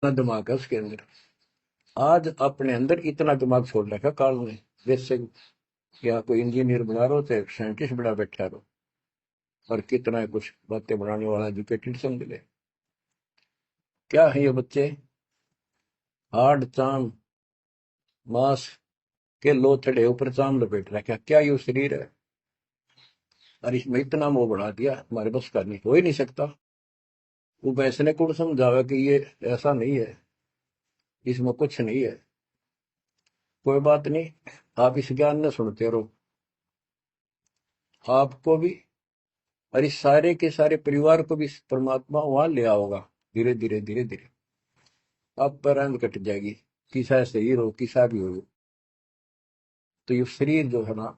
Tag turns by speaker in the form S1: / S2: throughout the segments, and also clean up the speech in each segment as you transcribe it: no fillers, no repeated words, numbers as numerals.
S1: इतना दिमाग है उसके अंदर। आज अपने अंदर इतना दिमाग छोड़ रखा काल ने, जैसे या कोई इंजीनियर बना रहे हो तो साइंटिस्ट बना बैठा रहो, और कितना कुछ बातें बनाने वाला एजुकेटेड समझ ले। क्या है ये बच्चे, हाड चाम मांस के लो चढ़े ऊपर चाम लपेट रखा, क्या ये शरीर है? और इसमें इतना मोह बढ़ा दिया, हमारे बस का नहीं, हो ही नहीं सकता। वो वैसे ने कौन समझावा कि ये ऐसा नहीं है, इसमें कुछ नहीं है। कोई बात नहीं, आप इस ज्ञान ने सुनते रहो, आपको भी और इस सारे के सारे परिवार को भी परमात्मा वहां ले आओगा। धीरे धीरे धीरे धीरे आप पर रंग कट जाएगी, किसा शरीर हो किसा भी हो। तो ये शरीर जो है ना,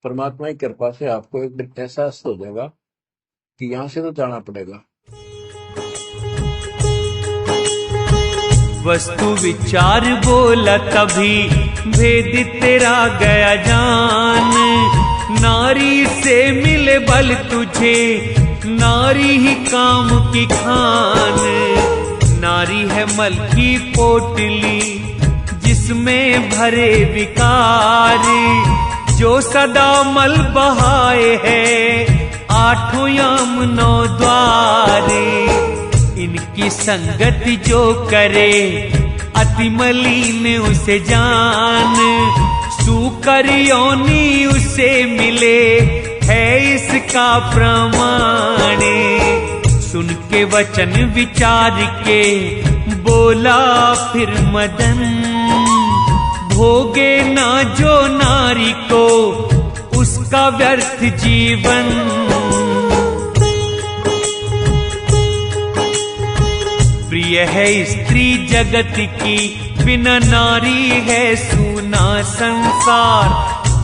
S1: परमात्मा की कृपा से आपको एक दिन एहसास हो जाएगा कि यहाँ से तो जाना पड़ेगा।
S2: वस्तु विचार बोला तभी भेद तेरा गया जान। नारी से मिले बल तुझे, नारी ही काम की खान। नारी है मल की पोटली जिसमें भरे विकार, जो सदा मल बहाए है आठों याम नौ द्वारे। इनकी संगति जो करे अति मलिन उसे जान, सूकर योनि उसे मिले है इसका प्रमाण। सुन के वचन विचार के बोला फिर मदन, भोगे ना जो नारी को उसका व्यर्थ जीवन। प्रिय है स्त्री जगत की, बिना नारी है सूना संसार।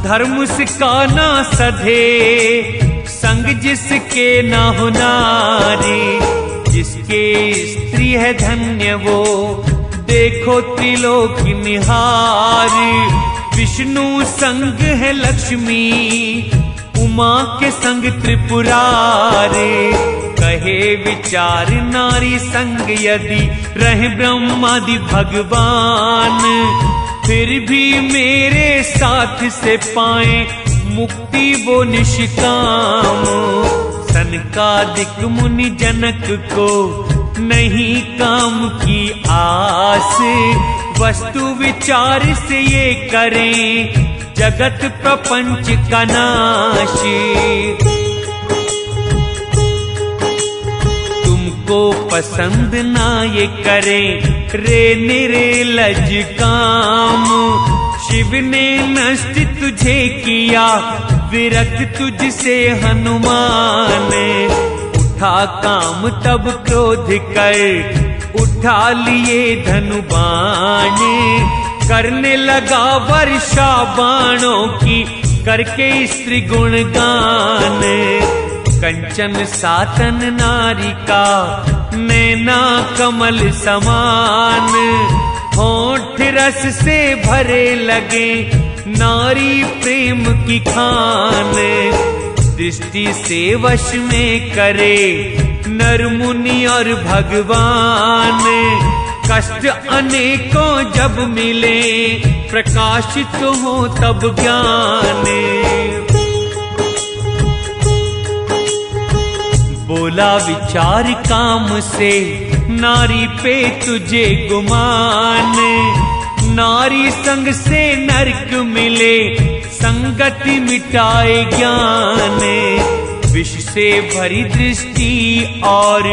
S2: धर्म सिखाना सधे संग जिसके ना हो नारी। जिसके स्त्री है धन्य वो देखो त्रिलोक निहार। विष्णु संग है लक्ष्मी, उमा के संग त्रिपुरारी। कहे विचार नारी संग यदि रहे ब्रह्मादि भगवान, फिर भी मेरे साथ से पाए मुक्ति वो निष्काम। सनकादिक मुनि जनक को नहीं काम की आस, वस्तु विचार से ये करें जगत प्रपंच का नाश। तुमको पसंद ना ये करें रे निर्लज काम। शिव ने नष्ट तुझे किया विरक्त तुझसे हनुमान। उठा काम तब क्रोध कर उठा लिए धनुबाण। करने लगा वर्षा बाणों की करके स्त्री गुणगान। कंचन सातन नारी का नैना कमल समान। होठ रस से भरे लगे नारी प्रेम की खान। दृष्टि से वश में करे नर मुनि और भगवान। कष्ट अनेकों जब मिले प्रकाशित हो तब ज्ञान। बोला विचार काम से नारी पे तुझे गुमान। नारी संग से नरक मिले संगति मिटाए ज्ञान। विष से भरी दृष्टि और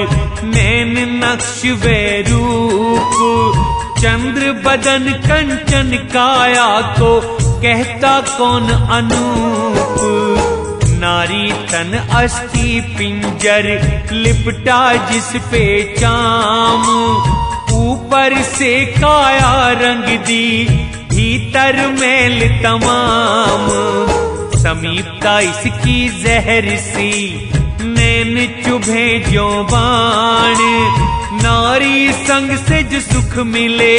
S2: नैन नक्श वे रूप। चंद्र बदन कंचन काया को कहता कौन अनूप। नारी तन अस्थि पिंजर लिपटा जिस पे चाम। ऊपर से काया रंग दी भीतर मैल तमाम। समीपता इसकी जहर सी नैन चुभे जो बाण। नारी संग से जो सुख मिले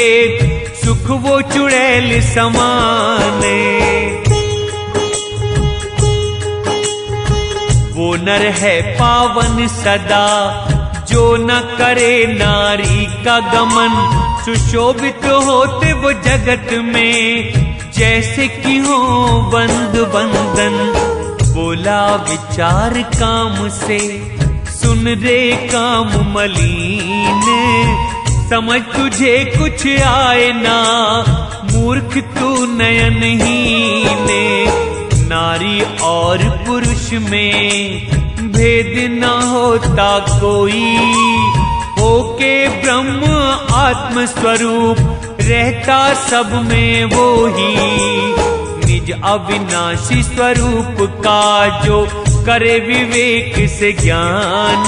S2: सुख वो चुड़ैल समाने। वो नर है पावन सदा जो न करे नारी का गमन, सुशोभित होते वो जगत में, जैसे कि हो बंद बंधन। बोला विचार काम से, सुन रे काम मलिन, समझ तुझे कुछ आए ना, मूर्ख तू नयनहीन। नारी और पुरुष में भेद न होता कोई, होके ब्रह्म आत्म स्वरूप रहता सब में वो ही। निज अविनाशी स्वरूप का जो करे विवेक से ज्ञान,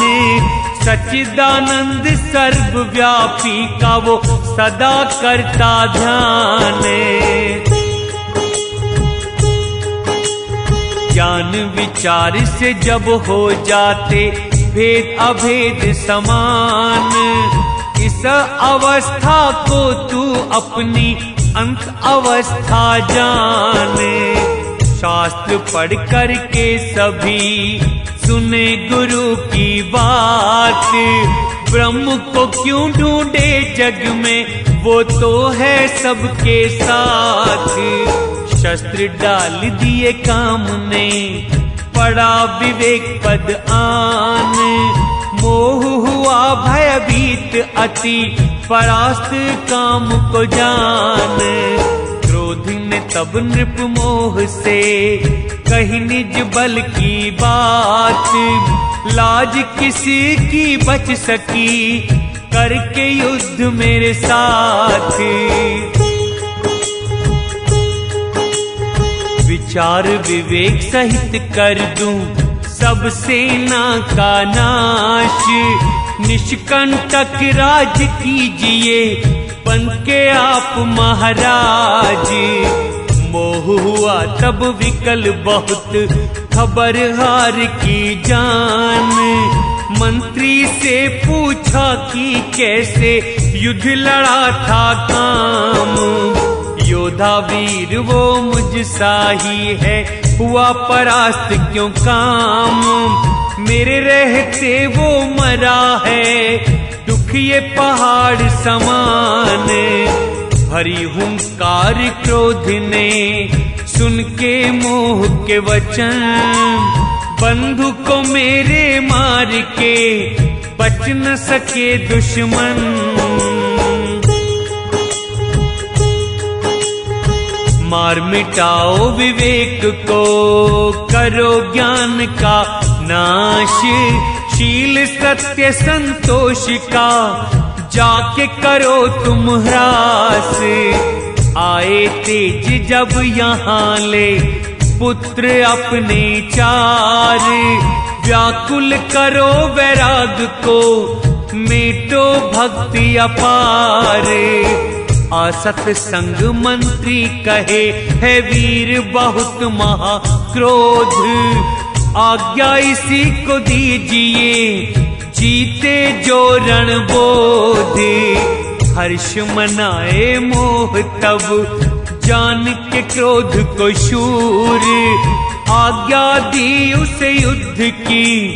S2: सच्चिदानंद सर्वव्यापी का वो सदा करता ध्यान। ज्ञान विचार से जब हो जाते भेद अभेद समान, इस अवस्था को तू अपनी अंत अवस्था जान। शास्त्र पढ़ कर के सभी सुने गुरु की बात, ब्रह्म को क्यों ढूंढे जग में, वो तो है सबके साथ। शस्त्र डाल दिए काम ने, पड़ा विवेक पद आन, मोह हुआ भयभीत अति, परास्त काम को जान। क्रोध ने तब नृप मोह से कही निज बल की बात, लाज किसी की बच सकी, करके युद्ध मेरे साथ। विचार विवेक सहित कर दूं सब सेना का नाश, निष्कंटक राज कीजिए बन के आप महाराज। मोह हुआ तब विकल बहुत, खबर हार की जान। मंत्री से पूछा कि कैसे युद्ध लड़ा था काम, योद्धा वीर वो मुझ सा ही है, हुआ परास्त क्यों काम। मेरे रहते वो मरा है, दुख ये पहाड़ समान। भरी हुंकार क्रोध ने सुन के मोह के वचन, बंधु को मेरे मार के बच न सके दुश्मन। मार मिटाओ विवेक को, करो ज्ञान का नाश। शील सत्य संतोष का जाके करो तुम ह्रास। आए तेज जब यहाँ ले पुत्र अपने चार, व्याकुल करो वैराग को, मेटो भक्ति अपार। असत संग मंत्री कहे है वीर बहुत महाक्रोध, आज्ञा इसी को दीजिए जीते जो रणबोध। हर्ष मनाए मोह तब जान के क्रोध को शूर, आज्ञा दी उसे युद्ध की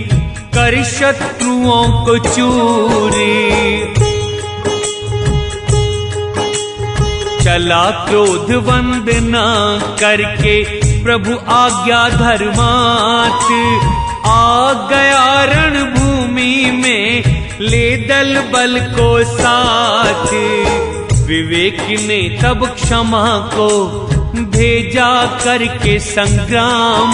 S2: कर शत्रुओं को चूर। चला क्रोध वंदना करके प्रभु आज्ञा धर्मात, आ गया रणभूमि में ले दल बल को साथ। विवेक ने तब क्षमा को भेजा करके संग्राम,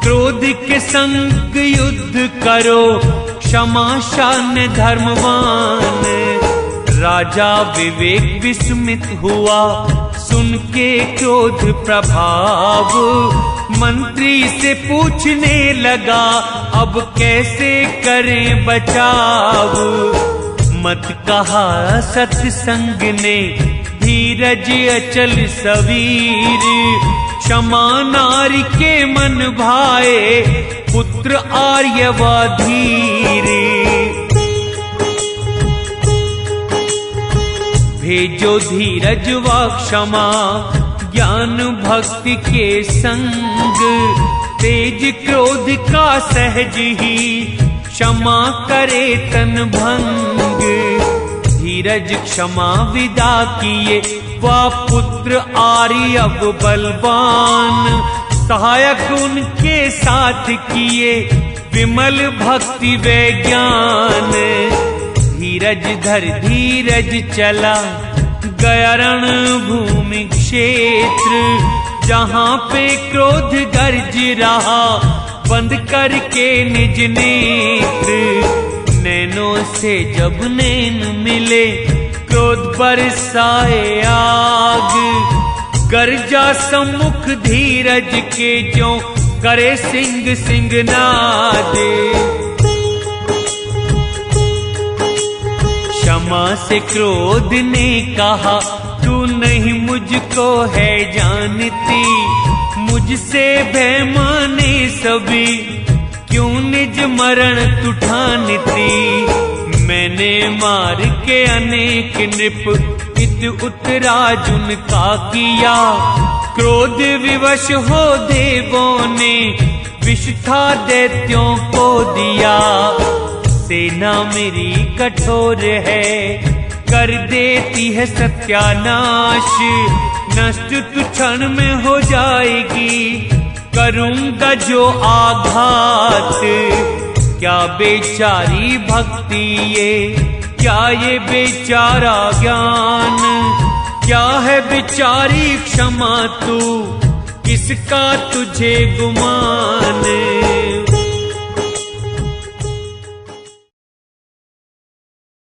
S2: क्रोध के संग युद्ध करो क्षमा शान धर्मवान। राजा विवेक विस्मित हुआ सुन के क्रोध प्रभाव, मंत्री से पूछने लगा अब कैसे करें बचाव। मत कहा सत्संग ने धीरज अचल सवीर, क्षमा नारी के मन भाए पुत्र आर्यवा धीर। भेजो धीरज व क्षमा ज्ञान भक्ति के संग, तेज क्रोध का सहज ही क्षमा करे तन भंग। धीरज क्षमा विदा किए, वह पुत्र आर्य अब बलवान। सहायक उनके साथ किए, विमल भक्ति व ज्ञान। धीरज धर धीरज चला, गया रण भूमि क्षेत्र। जहाँ पे क्रोध गर्ज रहा, बंद करके निज नेत्र। नैनों से जब नैन मिले, क्रोध बरसाए आग। गर्जा सम्मुख धीरज के, ज्यों करे सिंह सिंहनाद। क्षमा से क्रोध ने कहा, तू नहीं मुझको है जानती। मुझसे भय माने सभी, क्यों निज मरण तू ठानती। मैंने मार के अनेक नृप, इत उत्तराज उनका किया। क्रोध विवश हो देवों ने, विष था दैत्यों को दिया। सेना मेरी कठोर है, कर देती है सत्यानाश। नष्ट तु क्षण में हो जाएगी, करूंगा जो आघात। क्या बेचारी भक्ति ये, क्या ये बेचारा ज्ञान। क्या है बेचारी क्षमा तू, किसका तुझे गुमान।